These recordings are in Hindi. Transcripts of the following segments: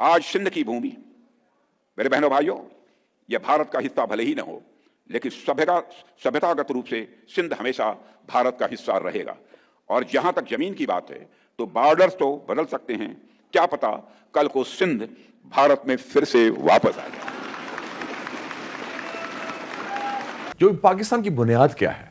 आज सिंध की भूमि, मेरे बहनों भाइयों, यह भारत का हिस्सा भले ही न हो, लेकिन सभ्यतागत रूप से सिंध हमेशा भारत का हिस्सा रहेगा। और जहां तक जमीन की बात है तो बॉर्डर्स तो बदल सकते हैं, क्या पता कल को सिंध भारत में फिर से वापस आ जाए। जो पाकिस्तान की बुनियाद क्या है?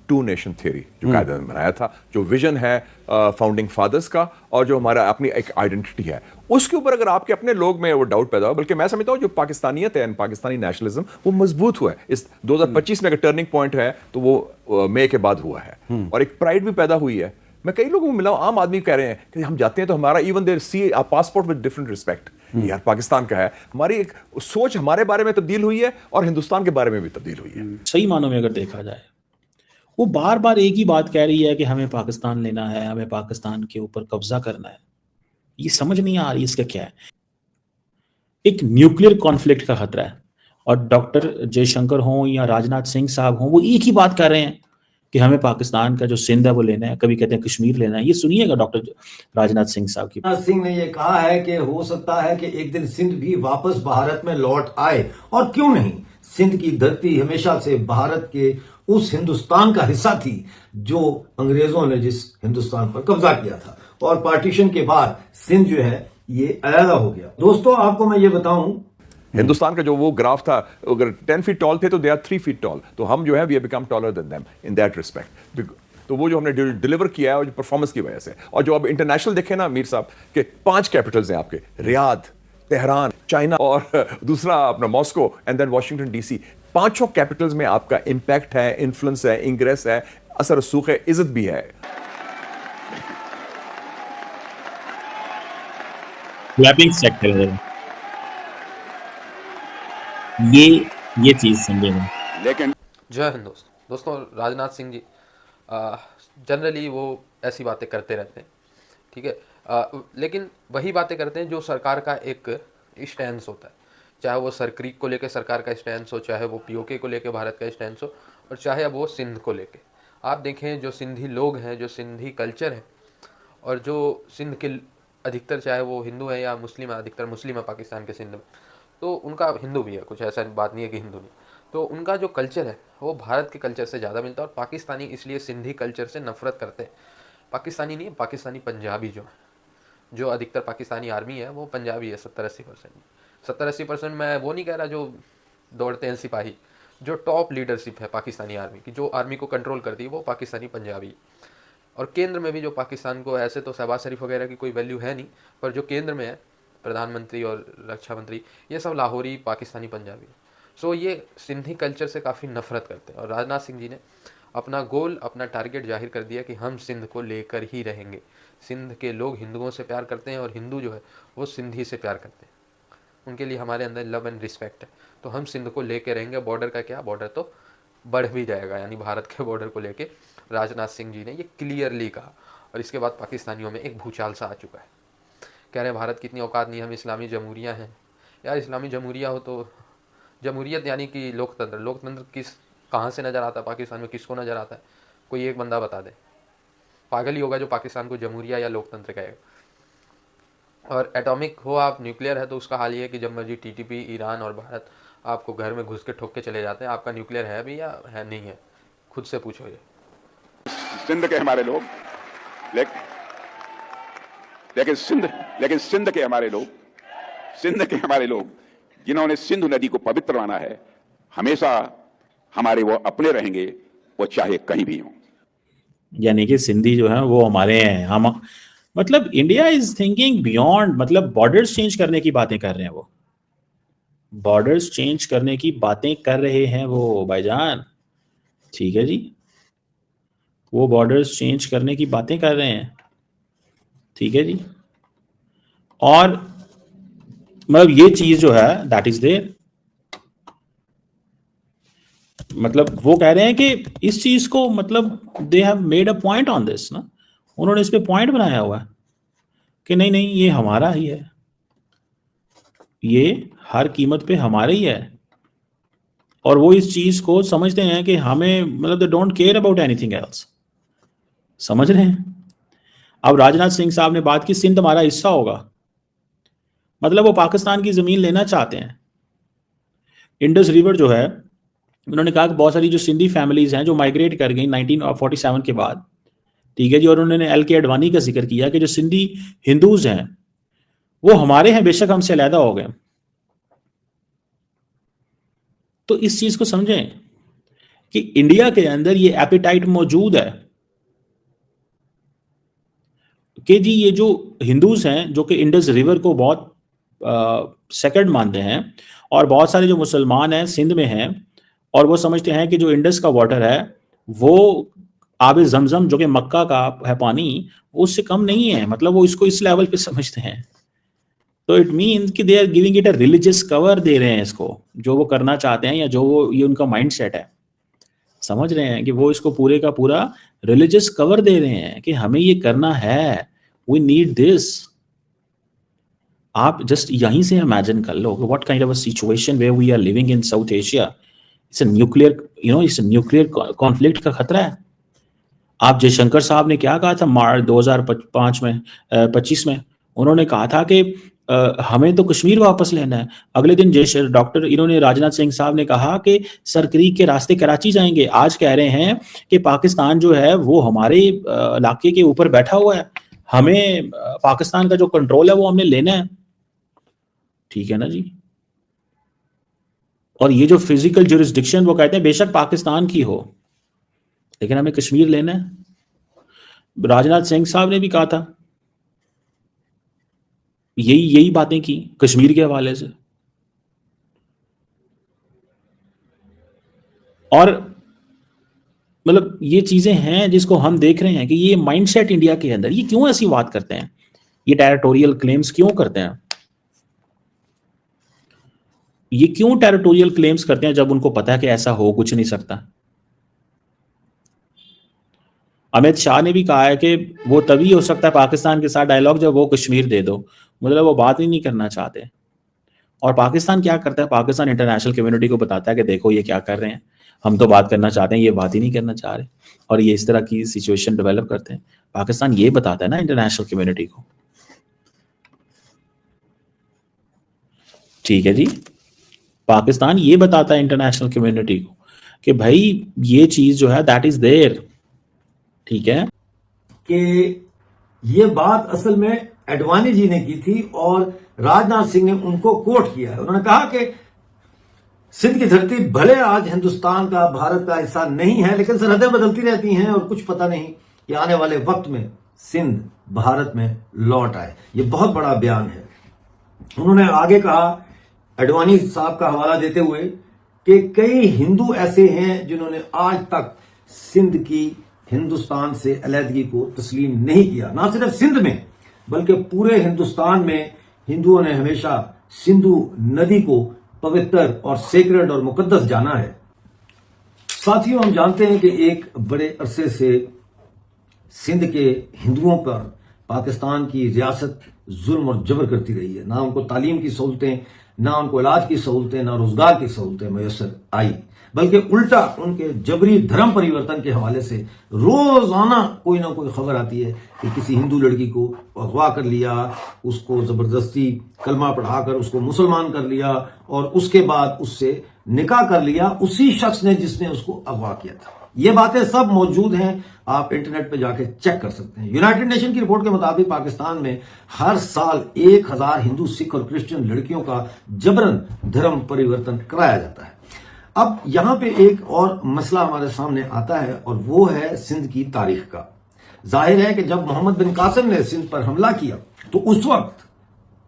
टू नेशन थ्योरी जो कायदे में बनाया था, जो विजन है फाउंडिंग फादर्स का, और जो हमारा अपनी एक आइडेंटिटी है, उसके ऊपर अगर आपके अपने लोग में वो डाउट पैदा हो, बल्कि मैं समझता हूं जो पाकिस्तानियत है, पाकिस्तानी नेशनलिज्म, वो मजबूत हुआ है। इस 2025 में अगर टर्निंग पॉइंट है तो वो मई के बाद हुआ है, और एक प्राइड भी पैदा हुई है। मैं कई लोगों को मिला, आम आदमी कह रहे हैं कि हम जाते हैं तो हमारा even there see a passport with different respect, यार पाकिस्तान का है। हमारी एक सोच हमारे बारे में तब्दील हुई है और हिंदुस्तान के बारे में भी तब्दील हुई है। सही मानों में अगर देखा जाए, वो बार बार एक ही बात कह रही है कि हमें पाकिस्तान लेना है, हमें पाकिस्तान के ऊपर कब्जा करना है। ये समझ नहीं आ रही इसका क्या है। एक न्यूक्लियर कॉन्फ्लिक्ट का खतरा है, और डॉक्टर जयशंकर हों या राजनाथ सिंह साहब हों, वो एक ही बात कर रहे हैं कि हमें पाकिस्तान का जो सिंध है वो लेना है, कभी कहते हैं कश्मीर लेना है। ये सुनिएगा डॉक्टर राजनाथ सिंह साहब की। राजनाथ सिंह ने ये कहा है कि हो सकता है कि एक दिन सिंध भी वापस भारत में लौट आए, और क्यों नहीं, सिंध की धरती हमेशा से भारत के उस हिंदुस्तान का हिस्सा थी जो अंग्रेजों ने जिस हिंदुस्तान पर कब्जा किया था, और पार्टीशन के बाद सिंध जो है ये अलग हो गया। दोस्तों आपको मैं ये बताऊं, हिंदुस्तान का जो वो ग्राफ था, अगर 10 फीट टॉल थे तो दे आर 3 फीट टॉल, तो हम जो है we have become taller than them in that respect. तो वो जो हमने डिलीवर किया है और जो परफॉर्मेंस की वजह से, और जो अब इंटरनेशनल देखे ना मीर साहब के 5 कैपिटल्स हैं आपके, रियाद, तेहरान, चाइना, और दूसरा अपना Moscow, and then Washington DC. 5 capitals में आपका इंपैक्ट है, इन्फ्लुएंस है, इंग्रेस है, असर रसूख है, इज्जत भी है। क्लैपिंग सेक्टर है ये चीज समझेगा। लेकिन जय हिंद दोस्तों, राजनाथ सिंह जी जनरली वो ऐसी बातें करते रहते हैं, ठीक है, लेकिन वही बातें करते हैं जो सरकार का एक स्टैंस होता है, चाहे वो सर क्रीक को लेके सरकार का स्टैंस हो, चाहे वो पीओके को लेके भारत का स्टैंस हो, और चाहे अब वो सिंध को लेके। आप देखें जो सिंधी लोग हैं, जो सिंधी कल्चर है, और जो सिंध के अधिकतर, चाहे वो हिंदू है या मुस्लिम है, अधिकतर मुस्लिम है पाकिस्तान के सिंध में, तो उनका हिंदू भी है, कुछ ऐसा बात नहीं है कि हिंदू नहीं, तो उनका जो कल्चर है वो भारत के कल्चर से ज़्यादा मिलता है। और पाकिस्तानी इसलिए सिंधी कल्चर से नफरत करते हैं। पाकिस्तानी नहीं, पाकिस्तानी पंजाबी जो अधिकतर पाकिस्तानी आर्मी है वो पंजाबी है 70-80%। 70-80% मैं वो नहीं कह रहा जो दौड़ते हैं सिपाही, जो टॉप लीडरशिप है पाकिस्तानी आर्मी की, जो आर्मी को कंट्रोल करती है, वो पाकिस्तानी पंजाबी है। और केंद्र में भी जो पाकिस्तान को, ऐसे तो शहबाज शरीफ वगैरह की कोई वैल्यू है नहीं, पर जो केंद्र में है, प्रधानमंत्री और रक्षा मंत्री, ये सब लाहौरी पाकिस्तानी पंजाबी। सो ये सिंधी कल्चर से काफ़ी नफरत करते हैं। और राजनाथ सिंह जी ने अपना गोल, अपना टारगेट जाहिर कर दिया कि हम सिंध को लेकर ही रहेंगे। सिंध के लोग हिंदुओं से प्यार करते हैं, और हिंदू जो है वो सिंधी से प्यार करते हैं। उनके लिए हमारे अंदर लव एंड रिस्पेक्ट है, तो हम सिंध को लेके रहेंगे। बॉर्डर का क्या, बॉर्डर तो बढ़ भी जाएगा, यानी भारत के बॉर्डर को लेके राजनाथ सिंह जी ने ये क्लियरली कहा। और इसके बाद पाकिस्तानियों में एक भूचाल सा आ चुका है, कह रहे हैं भारत की इतनी औकात नहीं, हम इस्लामी जमहूरियाँ हैं। यार इस्लामी जमहूरिया हो तो जमहूरियत यानी कि लोकतंत्र, लोकतंत्र कहाँ से नज़र आता है पाकिस्तान में, किसको नज़र आता है? कोई एक बंदा बता दे। पागल ही होगा जो पाकिस्तान को जमहूरिया या लोकतंत्र कहेगा। और एटॉमिक हो आप, न्यूक्लियर है, तो उसका हाल ये है कि जब मर्जी टीटीपी, ईरान और भारत आपको घर में घुस के ठोक के चले जाते हैं। आपका न्यूक्लियर है भी या है नहीं है, खुद से पूछो। ये सिंध के हमारे लोग, लेकिन सिंध के हमारे लोग जिन्होंने सिंधु नदी को पवित्र माना है, हमेशा हमारे वो अपने रहेंगे, वो चाहे कहीं भी हों। यानी कि सिंधी जो है वो हमारे हैं। हम मतलब इंडिया इज थिंकिंग बियॉन्ड, मतलब बॉर्डर्स चेंज करने की बातें कर रहे हैं, वो बॉर्डर्स चेंज करने की बातें कर रहे हैं वो भाईजान, ठीक है जी, वो बॉर्डर्स चेंज करने की बातें कर रहे हैं, ठीक है जी। और मतलब ये चीज जो है दैट इज देयर, मतलब वो कह रहे हैं कि इस चीज को, मतलब they have made a point on this ना, उन्होंने इस पे पॉइंट बनाया हुआ है कि नहीं नहीं ये हमारा ही है, ये हर कीमत पे हमारा ही है। और वो इस चीज को समझते हैं कि हमें, मतलब they don't care about anything else, समझ रहे हैं। अब राजनाथ सिंह साहब ने बात की सिंध हमारा हिस्सा होगा, मतलब वो पाकिस्तान की जमीन लेना चाहते हैं। इंडस रिवर जो है, उन्होंने कहा कि बहुत सारी जो सिंधी फैमिलीज हैं जो माइग्रेट कर गई 1947 के बाद, ठीक है जी, और उन्होंने एल के अडवाणी का जिक्र किया कि जो सिंधी हिंदूज हैं वो हमारे हैं, बेशक हमसे अलहदा हो गए। तो इस चीज को समझें कि इंडिया के अंदर ये एपिटाइट मौजूद है कि जी ये जो हिंदूज हैं जो कि इंडस रिवर को बहुत सेक्रेड मानते हैं, और बहुत सारे जो मुसलमान हैं सिंध में हैं, और वो समझते हैं कि जो इंडस का वाटर है वो आब जमजम जो कि मक्का का है पानी, उससे कम नहीं है। मतलब वो इसको इस लेवल पे समझते हैं। तो इट मीन्स कि they are giving it a religious cover दे रहे हैं इसको, जो वो करना चाहते हैं, या जो वो ये उनका माइंड सेट है। समझ रहे हैं कि वो इसको पूरे का पूरा रिलीजियस कवर दे रहे हैं कि हमें ये करना है, वी नीड दिस। आप जस्ट यहीं से इमेजिन कर लो what kind of a situation where we are living in South Asia. It's a nuclear, it's a nuclear conflict का खतरा है। आप जयशंकर साहब ने क्या कहा था मार्च 2025 में, उन्होंने कहा था कि हमें तो कश्मीर वापस लेना है। अगले दिन डॉक्टर इन्होंने राजनाथ सिंह साहब ने कहा कि सर क्रीक के रास्ते कराची जाएंगे। आज कह रहे हैं कि पाकिस्तान जो है वो हमारे इलाके के ऊपर बैठा हुआ है, हमें पाकिस्तान का जो कंट्रोल है वो हमने लेना है। ठीक है ना जी। और ये जो फिजिकल जुरिस्डिक्शन वो कहते हैं बेशक पाकिस्तान की हो, लेकिन हमें कश्मीर लेना है। राजनाथ सिंह साहब ने भी कहा था, यही बातें की कश्मीर के हवाले से। और मतलब ये चीजें हैं जिसको हम देख रहे हैं कि ये माइंडसेट इंडिया के अंदर, ये क्यों ऐसी बात करते हैं, ये टेरिटोरियल क्लेम्स क्यों करते हैं, ये क्यों टेरिटोरियल क्लेम्स करते हैं जब उनको पता है कि ऐसा हो कुछ नहीं सकता। अमित शाह ने भी कहा है कि वो तभी हो सकता है पाकिस्तान के साथ डायलॉग जब वो कश्मीर दे दो। मतलब वो बात ही नहीं करना चाहते। और पाकिस्तान क्या करता है, पाकिस्तान इंटरनेशनल कम्युनिटी को बताता है कि देखो ये क्या कर रहे हैं, हम तो बात करना चाहते हैं, ये बात ही नहीं करना चाह रहे, और ये इस तरह की सिचुएशन डेवलप करते हैं। पाकिस्तान ये बताता है ना इंटरनेशनल कम्युनिटी को। ठीक है जी, पाकिस्तान ये बताता है इंटरनेशनल कम्युनिटी को कि भाई ये चीज जो है दैट इज देयर। ठीक है, कि ये बात असल में अडवाणी जी ने की थी और राजनाथ सिंह ने उनको कोट किया है। उन्होंने कहा कि सिंध की धरती भले आज हिंदुस्तान का, भारत का हिस्सा नहीं है, लेकिन सरहदें बदलती रहती हैं और कुछ पता नहीं कि आने वाले वक्त में सिंध भारत में लौट आए। ये बहुत बड़ा बयान है। उन्होंने आगे कहा, अडवाणी साहब का हवाला देते हुए, कि कई हिंदू ऐसे हैं जिन्होंने आज तक सिंध की हिंदुस्तान से अलहदगी को तस्लीम नहीं किया। ना सिर्फ सिंध में बल्कि पूरे हिंदुस्तान में हिंदुओं ने हमेशा सिंधु नदी को पवित्र और सेक्रेड और मुकद्दस जाना है। साथियों, हम जानते हैं कि एक बड़े अरसे से सिंध के हिंदुओं पर पाकिस्तान की रियासत जुल्म और जबर करती रही है। ना उनको तालीम की सहूलतें, ना उनको इलाज की सहूलतें, ना रोजगार की सहूलतें मैसर आई, बल्कि उल्टा उनके जबरी धर्म परिवर्तन के हवाले से रोजाना कोई ना कोई खबर आती है कि किसी हिंदू लड़की को अगवा कर लिया, उसको जबरदस्ती कलमा पढ़ाकर उसको मुसलमान कर लिया और उसके बाद उससे निकाह कर लिया उसी शख्स ने जिसने उसको अगवा किया था। ये बातें सब मौजूद हैं, आप इंटरनेट पे जाके चेक कर सकते हैं। यूनाइटेड नेशन की रिपोर्ट के मुताबिक पाकिस्तान में हर साल 1000 हिंदू, सिख और क्रिश्चियन लड़कियों का जबरन धर्म परिवर्तन कराया जाता है। अब यहां पे एक और मसला हमारे सामने आता है और वो है सिंध की तारीख का। जाहिर है कि जब मोहम्मद बिन कासिम ने सिंध पर हमला किया तो उस वक्त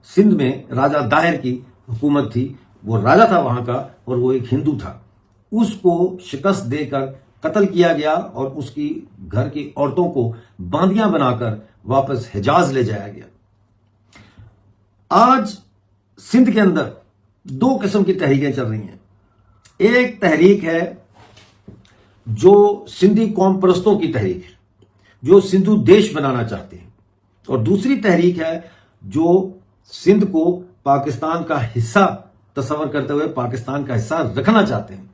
सिंध में राजा दाहिर की हुकूमत थी, वो राजा था वहां का और वो एक हिंदू था। उसको शिकस्त देकर कत्ल किया गया और उसकी घर की औरतों को बांदियां बनाकर वापस हिजाज ले जाया गया। आज सिंध के अंदर दो किस्म की तहरीकें चल रही हैं। एक तहरीक है जो सिंधी कौम परस्तों की तहरीक है, जो सिंधु देश बनाना चाहते हैं, और दूसरी तहरीक है जो सिंध को पाकिस्तान का हिस्सा तस्वर करते हुए पाकिस्तान का हिस्सा रखना चाहते हैं।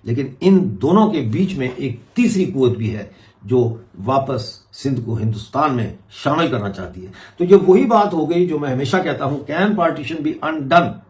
लेकिन इन दोनों के बीच में एक तीसरी कुव्वत भी है जो वापस सिंध को हिंदुस्तान में शामिल करना चाहती है। तो ये वही बात हो गई जो मैं हमेशा कहता हूं, कैन पार्टीशन बी अनडन?